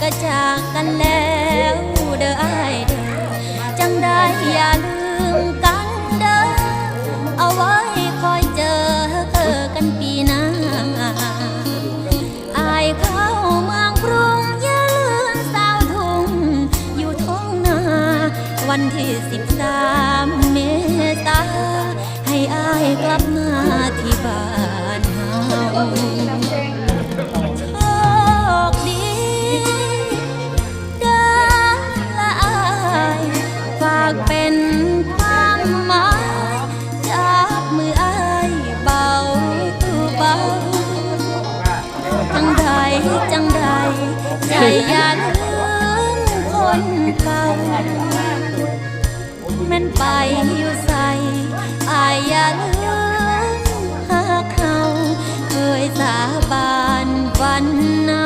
ก็จากกันแล้วเด้ออ้ายเด้อจังได้อย่าลืมกันเด้อเอาไว้คอยเจอกันปีหน้าอายเข้าเมืองกรุงอย่าลืมสาวทุ่งอยู่ท้องนาวันที่13 เมษาให้อายกลับมาที่บ้านเฮาโชคดีเด้อละอายฝากเป็นความหมายจากมืออายเบาเบาจังใดจังใดใจอย่าลืมคนเก่าแม่นไปอยู่ใส่อายอย่าลืมหากเขาเคยสาบานวันนั้น